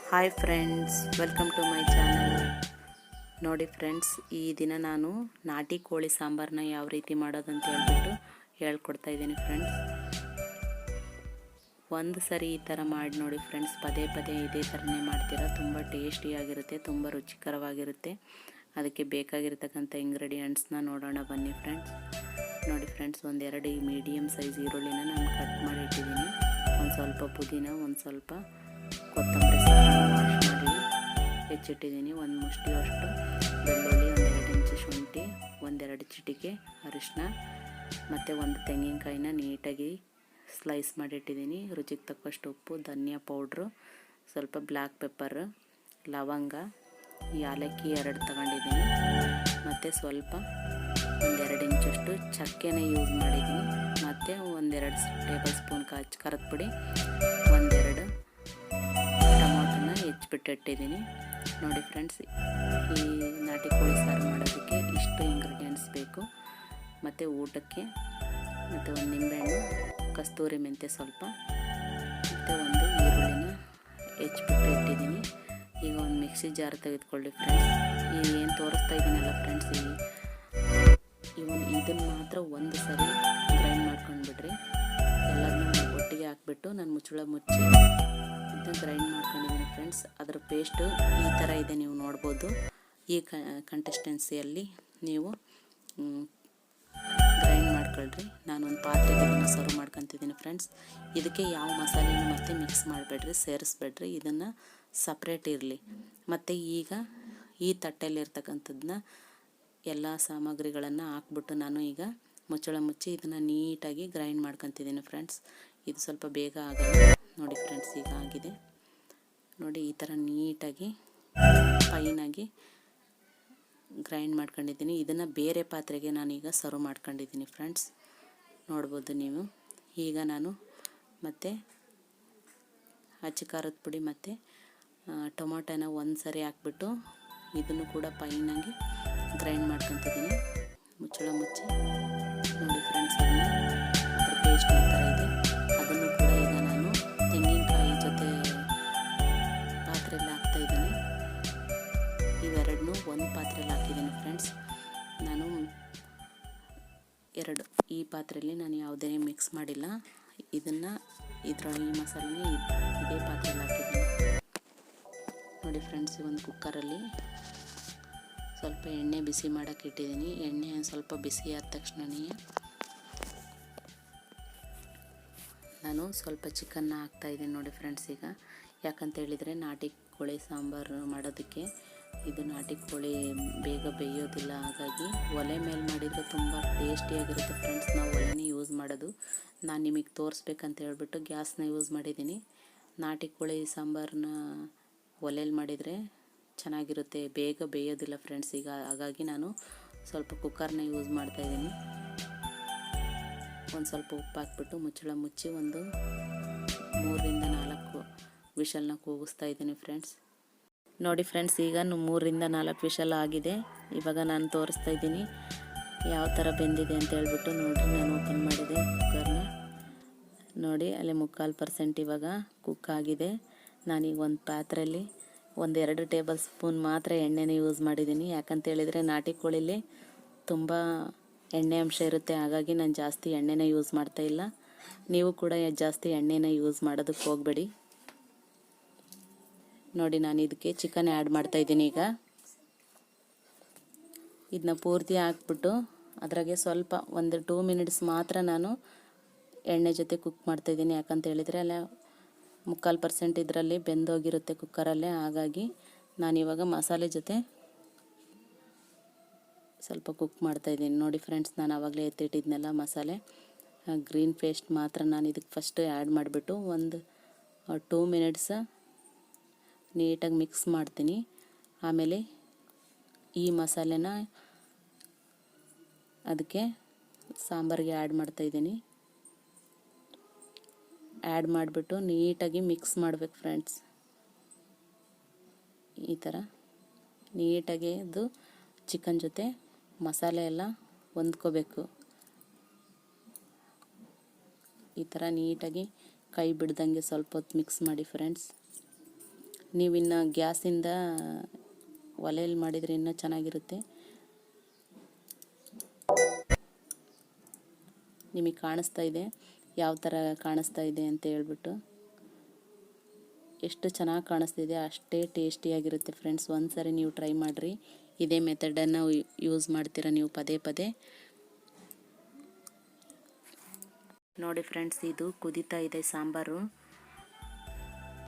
Hi friends, welcome to my channel. ನೋಡಿ friends, ಈ ದಿನ ನಾನು ನಾಟಿ ಕೋಳಿ ಸಾಂಬಾರನ್ನ ಯಾವ ರೀತಿ ಮಾಡೋದಂತ ಹೇಳ್ಕೊಡ್ತಾ ಇದ್ದೀನಿ ಫ್ರೆಂಡ್ಸ್. ಒಂದು ಸರಿ ಈ ಥರ ಮಾಡಿ ನೋಡಿ ಫ್ರೆಂಡ್ಸ್, ಪದೇ ಪದೇ ಇದೇ ಥರನೇ ಮಾಡ್ತೀರಾ. ತುಂಬ ಟೇಸ್ಟಿಯಾಗಿರುತ್ತೆ, ತುಂಬ ರುಚಿಕರವಾಗಿರುತ್ತೆ. ಅದಕ್ಕೆ ಬೇಕಾಗಿರ್ತಕ್ಕಂಥ ಇಂಗ್ರೀಡಿಯೆಂಟ್ಸ್ನ ನೋಡೋಣ ಬನ್ನಿ ಫ್ರೆಂಡ್ಸ್. ನೋಡಿ ಫ್ರೆಂಡ್ಸ್, ಒಂದೆರಡು ಮೀಡಿಯಮ್ ಸೈಜ್ ಈರುಳ್ಳಿನ ನಾನು ಕಟ್ ಮಾಡಿ ಇಟ್ಟಿದ್ದೀನಿ. ಒಂದು ಸ್ವಲ್ಪ ಪುದೀನ, ಒಂದು ಸ್ವಲ್ಪ ಕೊತ್ತಂಬರಿ ವಾಶ್ ಮಾಡಿ ಹೆಚ್ಚಿಟ್ಟಿದ್ದೀನಿ. ಒಂದು ಮುಷ್ಟಿಯಷ್ಟು ಬೆಳ್ಳುಳ್ಳಿ, ಒಂದೆರಡು ಇಂಚು ಶುಂಠಿ, ಒಂದೆರಡು ಚಿಟಿಕೆ ಅರಿಶಿನ ಮತ್ತು ಒಂದು ತೆಂಗಿನಕಾಯಿನ ನೀಟಾಗಿ ಸ್ಲೈಸ್ ಮಾಡಿಟ್ಟಿದ್ದೀನಿ. ರುಚಿಗೆ ತಕ್ಕಷ್ಟು ಉಪ್ಪು, ಧನಿಯಾ ಪೌಡ್ರು, ಸ್ವಲ್ಪ ಬ್ಲ್ಯಾಕ್ ಪೆಪ್ಪರ್, ಲವಂಗ, ಯಾಲಕ್ಕಿ 2 ತಗೊಂಡಿದ್ದೀನಿ ಮತ್ತು ಸ್ವಲ್ಪ ಒಂದೆರಡು ಇಂಚಷ್ಟು ಚಕ್ಕೆನ ಯೂಸ್ ಮಾಡಿದ್ದೀನಿ. ಮತ್ತು ಒಂದೆರಡು ಟೇಬಲ್ ಸ್ಪೂನ್ ಖಾರದ ಪುಡಿ, ಒಂದೆರಡು ಟೊಮೊಟೊನ ಹೆಚ್ಚಿಬಿಟ್ಟಿಟ್ಟಿದ್ದೀನಿ. ನೋಡಿ ಫ್ರೆಂಡ್ಸ್, ಈ ನಾಟಿ ಕೋಳಿ ಸಾರು ಮಾಡೋದಕ್ಕೆ ಇಷ್ಟು ಇಂಗ್ರೀಡಿಯೆಂಟ್ಸ್ ಬೇಕು. ಮತ್ತು ಊಟಕ್ಕೆ ಮತ್ತು ಒಂದು ನಿಂಬೆಹಣ್ಣು, ಕಸ್ತೂರಿ ಮೆಂತ್ಯ ಸ್ವಲ್ಪ, ಮತ್ತು ಒಂದು ಈರುಳ್ಳಿನ ಹೆಚ್ಚಿಬಿಟ್ಟು ಇಟ್ಟಿದ್ದೀನಿ. ಈಗ ಒಂದು ಮಿಕ್ಸಿ ಜಾರ್ ತೆಗೆದುಕೊಳ್ಳಿ ಫ್ರೆಂಡ್ಸ್. ಏನು ತೋರಿಸ್ತಾ ಇದ್ದೀನಲ್ಲ ಫ್ರೆಂಡ್ಸ್, ಇದನ್ನು ಮಾತ್ರ ಒಂದು ಸರಿ ಗ್ರೈಂಡ್ ಮಾಡ್ಕೊಂಡ್ಬಿಡ್ರಿ. ಎಲ್ಲದನ್ನೂ ಒಟ್ಟಿಗೆ ಹಾಕ್ಬಿಟ್ಟು ನಾನು ಮುಚ್ಚಳ ಮುಚ್ಚಿ ಇದನ್ನ ಗ್ರೈಂಡ್ ಮಾಡ್ಕೊಂಡಿದ್ದೀನಿ ಫ್ರೆಂಡ್ಸ್. ಅದರ ಪೇಸ್ಟು ಈ ಥರ ಇದೆ, ನೀವು ನೋಡ್ಬೋದು. ಈ ಕಂಟೆಸ್ಟೆನ್ಸಿಯಲ್ಲಿ ನೀವು ಗ್ರೈಂಡ್ ಮಾಡ್ಕೊಳ್ರಿ. ನಾನೊಂದು ಪಾತ್ರೆಗೆ ಇದನ್ನು ಸರ್ವ್ ಮಾಡ್ಕೊತಿದ್ದೀನಿ ಫ್ರೆಂಡ್ಸ್. ಇದಕ್ಕೆ ಯಾವ ಮಸಾಲೆನೂ ಮತ್ತೆ ಮಿಕ್ಸ್ ಮಾಡಬೇಡ್ರಿ, ಸೇರಿಸ್ಬೇಡ್ರಿ. ಇದನ್ನು ಸಪ್ರೇಟ್ ಇರಲಿ. ಮತ್ತು ಈಗ ಈ ತಟ್ಟೆಯಲ್ಲಿರ್ತಕ್ಕಂಥದ್ದನ್ನ ಎಲ್ಲ ಸಾಮಗ್ರಿಗಳನ್ನು ಹಾಕ್ಬಿಟ್ಟು ನಾನು ಈಗ ಮುಚ್ಚಳ ಮುಚ್ಚಿ ಇದನ್ನು ನೀಟಾಗಿ ಗ್ರೈಂಡ್ ಮಾಡ್ಕೊತಿದ್ದೀನಿ ಫ್ರೆಂಡ್ಸ್. ಇದು ಸ್ವಲ್ಪ ಬೇಗ ಆಗಲ್ಲ. ನೋಡಿ ಫ್ರೆಂಡ್ಸ್, ಈಗ ಆಗಿದೆ ನೋಡಿ. ಈ ಥರ ನೀಟಾಗಿ ಫೈನಾಗಿ ಗ್ರೈಂಡ್ ಮಾಡ್ಕೊಂಡಿದ್ದೀನಿ. ಇದನ್ನು ಬೇರೆ ಪಾತ್ರೆಗೆ ನಾನೀಗ ಸರ್ವ್ ಮಾಡ್ಕೊಂಡಿದ್ದೀನಿ ಫ್ರೆಂಡ್ಸ್, ನೋಡ್ಬೋದು ನೀವು. ಈಗ ನಾನು ಮತ್ತು ಹಚ್ಚ ಖಾರದ ಪುಡಿ ಮತ್ತು ಟೊಮೊಟೊನ ಒಂದು ಸರಿ ಹಾಕ್ಬಿಟ್ಟು ಇದನ್ನು ಕೂಡ ಫೈನಾಗಿ ಗ್ರೈಂಡ್ ಮಾಡ್ಕೊತಿದ್ದೀನಿ. ಮುಚ್ಚಳ ಮುಚ್ಚಿ ನೋಡಿ ಫ್ರೆಂಡ್ಸ್, ಅದರ ಪೇಸ್ಟ್ ಈ ಥರ ಇದೆ. ಅದನ್ನು ಕೂಡ ಈಗ ನಾನು ತೆಂಗಿನಕಾಯಿ ಜೊತೆ ಪಾತ್ರೆಯಲ್ಲಿ ಹಾಕ್ತಾಯಿದ್ದೀನಿ. ಇವೆರಡನ್ನೂ ಒಂದು ಪಾತ್ರೆಯಲ್ಲಿ ಹಾಕಿದ್ದೀನಿ ಫ್ರೆಂಡ್ಸ್. ನಾನು ಈ ಪಾತ್ರೆಯಲ್ಲಿ ನಾನು ಯಾವುದೇ ಮಿಕ್ಸ್ ಮಾಡಿಲ್ಲ. ಈ ಮಸಾಲೆನೇ ಇದೇ ಪಾತ್ರೆಯಲ್ಲಿ ಹಾಕಿದ್ದೀನಿ. ನೋಡಿ ಫ್ರೆಂಡ್ಸ್, ಒಂದು ಕುಕ್ಕರಲ್ಲಿ ಸ್ವಲ್ಪ ಎಣ್ಣೆ ಬಿಸಿ ಮಾಡೋಕ್ಕೆ ಇಟ್ಟಿದ್ದೀನಿ. ಎಣ್ಣೆ ಸ್ವಲ್ಪ ಬಿಸಿ ಆದ ತಕ್ಷಣವೇ ನಾನು ಸ್ವಲ್ಪ ಚಿಕನ್ನ ಹಾಕ್ತಾಯಿದ್ದೀನಿ ನೋಡಿ ಫ್ರೆಂಡ್ಸ್. ಈಗ ಯಾಕಂತ ಹೇಳಿದರೆ ನಾಟಿ ಕೋಳಿ ಸಾಂಬಾರು ಮಾಡೋದಕ್ಕೆ ಇದು ನಾಟಿ ಕೋಳಿ ಬೇಗ ಬೇಯೋದಿಲ್ಲ. ಹಾಗಾಗಿ ಒಲೆ ಮೇಲೆ ಮಾಡಿದರೆ ತುಂಬ ಟೇಸ್ಟಿಯಾಗಿರುತ್ತೆ ಫ್ರೆಂಡ್ಸ್. ನಾವು ಒಲೆನೇ ಯೂಸ್ ಮಾಡೋದು. ನಾನು ನಿಮಗೆ ತೋರಿಸ್ಬೇಕಂತ ಹೇಳ್ಬಿಟ್ಟು ಗ್ಯಾಸ್ನ ಯೂಸ್ ಮಾಡಿದ್ದೀನಿ. ನಾಟಿ ಕೋಳಿ ಸಾಂಬಾರನ್ನ ಒಲೆಯಲ್ಲಿ ಮಾಡಿದರೆ ಚೆನ್ನಾಗಿರುತ್ತೆ, ಬೇಗ ಬೇಯೋದಿಲ್ಲ ಫ್ರೆಂಡ್ಸ್. ಈಗ ಹಾಗಾಗಿ ನಾನು ಸ್ವಲ್ಪ ಕುಕ್ಕರ್ನ ಯೂಸ್ ಮಾಡ್ತಾಯಿದ್ದೀನಿ. ಒಂದು ಸ್ವಲ್ಪ ಉಪ್ಪು ಹಾಕ್ಬಿಟ್ಟು ಮುಚ್ಚಳ ಮುಚ್ಚಿ ಒಂದು 3ರಿಂದ 4 ವಿಷಲ್ನ ಕೂಗಿಸ್ತಾ ಇದ್ದೀನಿ ಫ್ರೆಂಡ್ಸ್. ನೋಡಿ ಫ್ರೆಂಡ್ಸ್, ಈಗ 3ರಿಂದ 4 ವಿಷಲ್ ಆಗಿದೆ. ಇವಾಗ ನಾನು ತೋರಿಸ್ತಾ ಇದ್ದೀನಿ ಯಾವ ಥರ ಬೆಂದಿದೆ ಅಂತ ಹೇಳ್ಬಿಟ್ಟು. ನೋಡಿರಿ, ನಾನು ಓಪನ್ ಮಾಡಿದೆ ಕುಕ್ಕರ್ನ. ನೋಡಿ, ಅಲ್ಲಿ 3/4% ಇವಾಗ ಕುಕ್ ಆಗಿದೆ. ನಾನೀಗ ಒಂದು ಪಾತ್ರೆಯಲ್ಲಿ 1-2 ಟೇಬಲ್ ಸ್ಪೂನ್ ಮಾತ್ರ ಎಣ್ಣೆನ ಯೂಸ್ ಮಾಡಿದ್ದೀನಿ. ಯಾಕಂತ ಹೇಳಿದರೆ ನಾಟಿ ಕೋಳಿಲಿ ತುಂಬ ಎಣ್ಣೆ ಅಂಶ ಇರುತ್ತೆ. ಹಾಗಾಗಿ ನಾನು ಜಾಸ್ತಿ ಎಣ್ಣೆನ ಯೂಸ್ ಮಾಡ್ತಾಯಿಲ್ಲ. ನೀವು ಕೂಡ ಜಾಸ್ತಿ ಎಣ್ಣೆನ ಯೂಸ್ ಮಾಡೋದಕ್ಕೆ ಹೋಗಬೇಡಿ. ನೋಡಿ, ನಾನು ಇದಕ್ಕೆ ಚಿಕನ್ ಆ್ಯಡ್ ಮಾಡ್ತಾಯಿದ್ದೀನಿ. ಈಗ ಇದನ್ನ ಪೂರ್ತಿ ಹಾಕ್ಬಿಟ್ಟು ಅದ್ರಾಗೆ ಸ್ವಲ್ಪ 1-2 ಮಿನಿಟ್ಸ್ ಮಾತ್ರ ನಾನು ಎಣ್ಣೆ ಜೊತೆ ಕುಕ್ ಮಾಡ್ತಾಯಿದ್ದೀನಿ. ಯಾಕಂತ ಹೇಳಿದರೆ ಅಲ್ಲ 3/4% ಇದರಲ್ಲಿ ಬೆಂದೋಗಿರುತ್ತೆ ಕುಕ್ಕರಲ್ಲೇ. ಹಾಗಾಗಿ ನಾನಿವಾಗ ಮಸಾಲೆ ಜೊತೆ ಸ್ವಲ್ಪ ಕುಕ್ ಮಾಡ್ತಾಯಿದ್ದೀನಿ. ನೋಡಿ ಫ್ರೆಂಡ್ಸ್, ನಾನು ಆವಾಗಲೇ ಎತ್ತಿಟ್ಟಿದ್ನೆಲ್ಲ ಮಸಾಲೆ ಗ್ರೀನ್ ಪೇಸ್ಟ್ ಮಾತ್ರ ನಾನು ಇದಕ್ಕೆ ಫಸ್ಟ್ ಆ್ಯಡ್ ಮಾಡಿಬಿಟ್ಟು ಒಂದು 2 ಮಿನಿಟ್ಸ್ ನೀಟಾಗಿ ಮಿಕ್ಸ್ ಮಾಡ್ತೀನಿ. ಆಮೇಲೆ ಈ ಮಸಾಲೆನ ಅದಕ್ಕೆ ಸಾಂಬಾರಿಗೆ ಆ್ಯಡ್ ಮಾಡ್ತಾಯಿದ್ದೀನಿ. ಆ್ಯಡ್ ಮಾಡಿಬಿಟ್ಟು ನೀಟಾಗಿ ಮಿಕ್ಸ್ ಮಾಡಬೇಕು ಫ್ರೆಂಡ್ಸ್. ಈ ಥರ ನೀಟಾಗಿ ಇದು ಚಿಕನ್ ಜೊತೆ ಮಸಾಲೆ ಎಲ್ಲ ಹೊಂದ್ಕೋಬೇಕು. ಈ ಥರ ನೀಟಾಗಿ ಕೈ ಬಿಡ್ದಂಗೆ ಸ್ವಲ್ಪ ಹೊತ್ತು ಮಿಕ್ಸ್ ಮಾಡಿ ಫ್ರೆಂಡ್ಸ್. ನೀವಿನ್ನು ಗ್ಯಾಸಿಂದ ಒಲೆಯಲ್ಲಿ ಮಾಡಿದರೆ ಇನ್ನೂ ಚೆನ್ನಾಗಿರುತ್ತೆ. ನಿಮಗೆ ಕಾಣಿಸ್ತಾ ಇದೆ ಯಾವ ಥರ ಕಾಣಿಸ್ತಾ ಇದೆ ಅಂತ ಹೇಳ್ಬಿಟ್ಟು. ಎಷ್ಟು ಚೆನ್ನಾಗಿ ಕಾಣಿಸ್ತಿದೆ ಅಷ್ಟೇ ಟೇಸ್ಟಿಯಾಗಿರುತ್ತೆ ಫ್ರೆಂಡ್ಸ್. ಒಂದು ಸಾರಿ ನೀವು ಟ್ರೈ ಮಾಡಿರಿ. ಇದೇ ಮೆಥಡನ್ನು ಯೂಸ್ ಮಾಡ್ತೀರಾ ನೀವು ಪದೇ ಪದೇ. ನೋಡಿ ಫ್ರೆಂಡ್ಸ್, ಇದು ಕುದೀತಾ ಇದೆ ಸಾಂಬಾರು.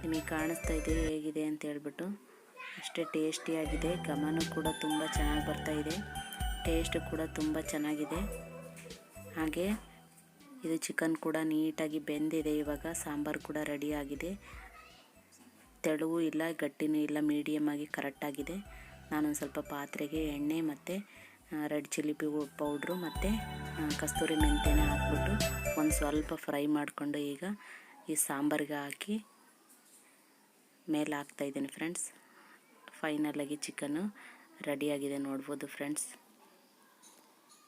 ನಿಮಗೆ ಕಾಣಿಸ್ತಾ ಇದೆ ಹೇಗಿದೆ ಅಂತ ಹೇಳ್ಬಿಟ್ಟು. ಅಷ್ಟೇ ಟೇಸ್ಟಿಯಾಗಿದೆ. ಘಮನೂ ಕೂಡ ತುಂಬ ಚೆನ್ನಾಗಿ ಬರ್ತಾ ಇದೆ. ಟೇಸ್ಟು ಕೂಡ ತುಂಬ ಚೆನ್ನಾಗಿದೆ. ಹಾಗೆ ಇದು ಚಿಕನ್ ಕೂಡ ನೀಟಾಗಿ ಬೆಂದಿದೆ. ಇವಾಗ ಸಾಂಬಾರು ಕೂಡ ರೆಡಿಯಾಗಿದೆ. ತೆಳುವೂ ಇಲ್ಲ ಗಟ್ಟಿನೂ ಇಲ್ಲ, ಮೀಡಿಯಮ್ ಆಗಿ ಕರೆಕ್ಟಾಗಿದೆ. ನಾನೊಂದು ಸ್ವಲ್ಪ ಪಾತ್ರೆಗೆ ಎಣ್ಣೆ ಮತ್ತು ರೆಡ್ ಚಿಲ್ಲಿ ಪೌಡ್ರು ಮತ್ತು ಕಸ್ತೂರಿ ಮೆಂತ್ಯನ ಹಾಕ್ಬಿಟ್ಟು ಒಂದು ಸ್ವಲ್ಪ ಫ್ರೈ ಮಾಡಿಕೊಂಡು ಈಗ ಈ ಸಾಂಬಾರಿಗೆ ಹಾಕಿ ಮೇಲೆ ಹಾಕ್ತಾಯಿದ್ದೀನಿ ಫ್ರೆಂಡ್ಸ್. ಫೈನಲಾಗಿ ಚಿಕನ್ನು ರೆಡಿಯಾಗಿದೆ ನೋಡ್ಬೋದು ಫ್ರೆಂಡ್ಸ್.